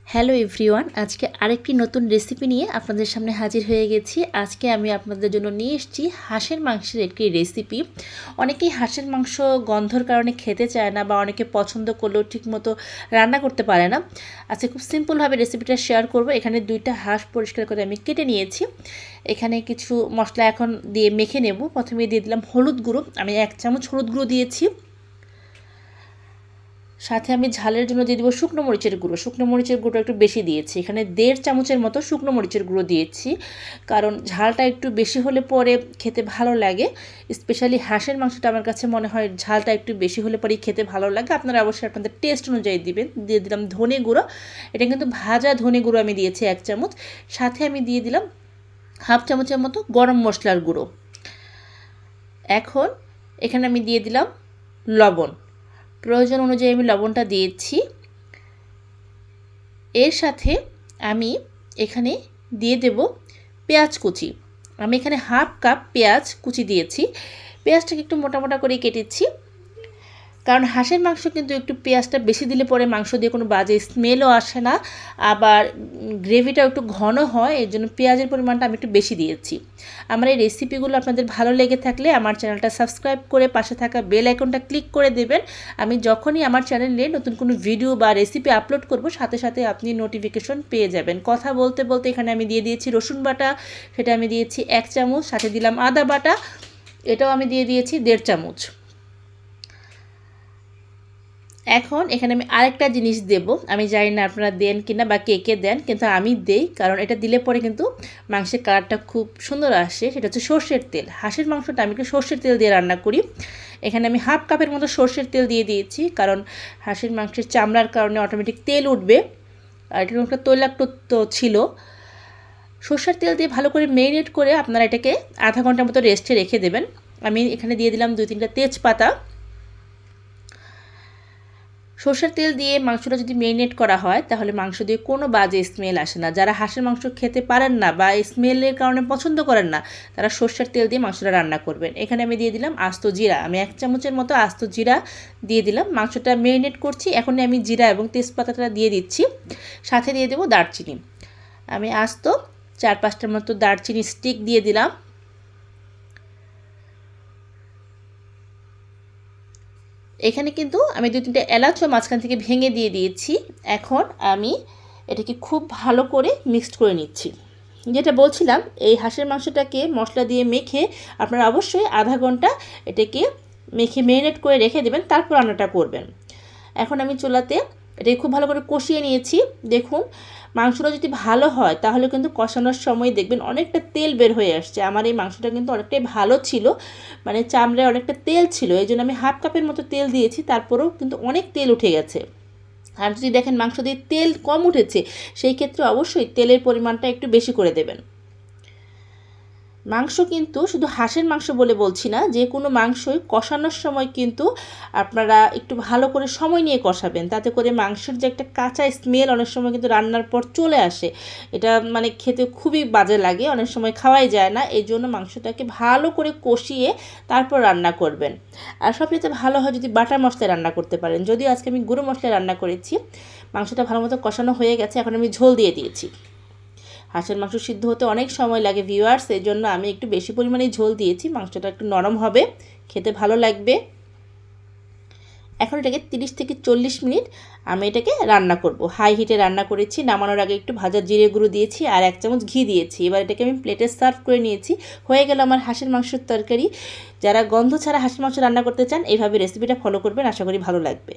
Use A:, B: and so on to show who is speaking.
A: Hello everyone, আজকে আরেকটি নতুন রেসিপি নিয়ে আপনাদের সামনে হাজির হয়ে গেছি। আজকে আমি আপনাদের জন্য নিয়ে এসেছি হাঁসের মাংসের একটি রেসিপি। অনেকেই হাঁসের মাংস গন্ধর কারণে খেতে চায় না বা অনেকে পছন্দ করলেও ঠিকমতো রান্না করতে পারে না। আজকে খুব সিম্পলভাবে রেসিপিটা শেয়ার করব। এখানে 2টা হাঁস পরিষ্কার করে আমি কেটে নিয়েছি। এখানে কিছু মশলা এখন দিয়ে মেখে নেব। প্রথমে দিয়ে দিলাম হলুদ গুঁড়ো, আমি 1 চামচ হলুদ গুঁড়ো দিয়েছি। সাথে আমি ঝালের জন্য দিয়ে দেবো শুকনো মরিচের গুঁড়ো। শুকনো মরিচের গুঁড়ো একটু বেশি দিয়েছি, এখানে 1.5 চামচের মতো শুকনো মরিচের গুঁড়ো দিয়েছি, কারণ ঝালটা একটু বেশি হলে পরে খেতে ভালো লাগে। স্পেশালি হাঁসের মাংসটা আমার কাছে মনে হয় ঝালটা একটু বেশি হলে পরেই খেতে ভালো লাগে। আপনারা অবশ্যই আপনাদের টেস্ট অনুযায়ী দিবেন। দিয়ে দিলাম ধনে গুঁড়ো, এটা কিন্তু ভাজা ধনে গুঁড়ো আমি দিয়েছি 1 চামচ। সাথে আমি দিয়ে দিলাম 1/2 চামচের মতো গরম মশলার গুঁড়ো। এখন এখানে আমি দিয়ে দিলাম লবণ, প্রয়োজন অনুযায়ী আমি লবণটা দিয়েছি। এর সাথে আমি এখানে দিয়ে দেব পেঁয়াজ কুচি। আমি এখানে 1/2 কাপ পেঁয়াজ কুচি দিয়েছি। পেঁয়াজটাকে একটু মোটা মোটা করে কেটেছি, কারণ হাঁসের মাংস কিন্তু একটু পেঁয়াজটা বেশি দিলে পরে মাংস দিয়ে কোনো বাজে স্মেলও আসে না, আবার গ্রেভিটাও একটু ঘন হয়। এর জন্য পেঁয়াজের পরিমাণটা আমি একটু বেশি দিয়েছি। আমার এই রেসিপিগুলো আপনাদের ভালো লেগে থাকলে আমার চ্যানেলটা সাবস্ক্রাইব করে পাশে থাকা বেল আইকনটা ক্লিক করে দেবেন। আমি যখনই আমার চ্যানেলে নতুন কোনো ভিডিও বা রেসিপি আপলোড করব সাথে সাথে আপনি নোটিফিকেশন পেয়ে যাবেন। কথা বলতে বলতে এখানে আমি দিয়ে দিয়েছি রসুন বাটা, সেটা আমি দিয়েছি 1 চামচ। সাথে দিলাম আদা বাটা, এটাও আমি দিয়ে দিয়েছি 1.5 চামচ। এখন এখানে আমি আরেকটা জিনিস দেব, আমি জানি না আপনারা দেন কিনা বা কে কে দেন, কিন্তু আমি দেই, কারণ এটা দিলে পরে কিন্তু মাংসের কালারটা খুব সুন্দর আসে। সেটা হচ্ছে সর্ষের তেল। হাঁসের মাংসটা আমি একটু সর্ষের তেল দিয়ে রান্না করি। এখানে আমি 1/2 কাপের মতো সর্ষের তেল দিয়ে দিয়েছি, কারণ হাঁসের মাংসের চামড়ার কারণে অটোমেটিক তেল উঠবে, আর এটা একটা তৈলাক্ত ছিল। সর্ষের তেল দিয়ে ভালো করে মেরিনেট করে আপনারা এটাকে আধা ঘন্টার মতো রেস্টে রেখে দেবেন। আমি এখানে দিয়ে দিলাম 2-3টা তেজপাতা। সর্ষের তেল দিয়ে মাংসটা যদি মেরিনেট করা হয় তাহলে মাংস দিয়ে কোনো বাজে স্মেল আসে না। যারা হাঁসের মাংস খেতে পারেন না বা স্মেলের কারণে পছন্দ করেন না, তারা সর্ষের তেল দিয়ে মাংসটা রান্না করবেন। এখানে আমি দিয়ে দিলাম আস্ত জিরা, আমি 1 চামচের মতো আস্ত জিরা দিয়ে দিলাম। মাংসটা মেরিনেট করছি, এখনই আমি জিরা এবং তেজপাতাটা দিয়ে দিচ্ছি। সাথে দিয়ে দেবো দারচিনি, আমি আস্ত 4-5টার মতো দারচিনি স্টিক দিয়ে দিলাম। এখানে কিন্তু আমি 2-3টা এলাচও মাঝখান থেকে ভেঙে দিয়ে দিয়েছি। এখন আমি এটাকে খুব ভালো করে মিক্সড করে নিচ্ছি। যেটা বলছিলাম, এই হাঁসের মাংসটাকে মশলা দিয়ে মেখে আপনারা অবশ্যই আধা ঘন্টা এটাকে মেখে মেরিনেট করে রেখে দেবেন, তারপর রান্নাটা করবেন। এখন আমি চুলাতে এটাকে খুব ভালো করে কষিয়ে নিয়েছি। দেখুন, মাংসটা যদি ভালো হয় তাহলে কিন্তু কষানোর সময় দেখবেন অনেকটা তেল বের হয়ে আসছে। আমার এই মাংসটা কিন্তু অনেকটাই ভালো ছিল, মানে চামড়ায় অনেকটা তেল ছিল, এই জন্য আমি 1/2 কাপের মতো তেল দিয়েছি, তারপরেও কিন্তু অনেক তেল উঠে গেছে। আর যদি দেখেন মাংস দিয়ে তেল কম উঠেছে, সেই ক্ষেত্রে অবশ্যই তেলের পরিমাণটা একটু বেশি করে দেবেন। মাংস কিন্তু শুধু হাঁসের মাংস বলে বলছি না, যে কোনো মাংসই কষানোর সময় কিন্তু আপনারা একটু ভালো করে সময় নিয়ে কষাবেন, তাতে করে মাংসের যে একটা কাঁচা স্মেল অনেক সময় কিন্তু রান্নার পর চলে আসে, এটা মানে খেতে খুবই বাজে লাগে, অনেক সময় খাওয়াই যায় না। এই জন্য মাংসটাকে ভালো করে কষিয়ে তারপর রান্না করবেন। আর সবচেয়ে ভালো হয় যদি বাটা মশলায় রান্না করতে পারেন, যদিও আজকে আমি গুঁড়ো মশলায় রান্না করেছি। মাংসটা ভালো মতো কষানো হয়ে গেছে, এখন আমি ঝোল দিয়ে দিয়েছি। হাঁসের মাংস সিদ্ধ হতে অনেক সময় লাগে ভিউয়ার্স, এই জন্য আমি একটু বেশি পরিমাণে ঝোল দিয়েছি। মাংসটা একটু নরম হবে, খেতে ভালো লাগবে। এখন এটাকে 30 থেকে 40 মিনিট আমি এটাকে রান্না করব। হাই হিটে রান্না করেছি। নামানোর আগে একটু ভাজা জিরে গুঁড়ো দিয়েছি আর 1 চামচ ঘি দিয়েছি। এবার এটাকে আমি প্লেটে সার্ভ করে নিয়েছি। হয়ে গেল আমার হাঁসের মাংসের তরকারি। যারা গন্ধ ছাড়া হাঁসের মাংস রান্না করতে চান, এইভাবে রেসিপিটা ফলো করবেন, আশা করি ভালো লাগবে।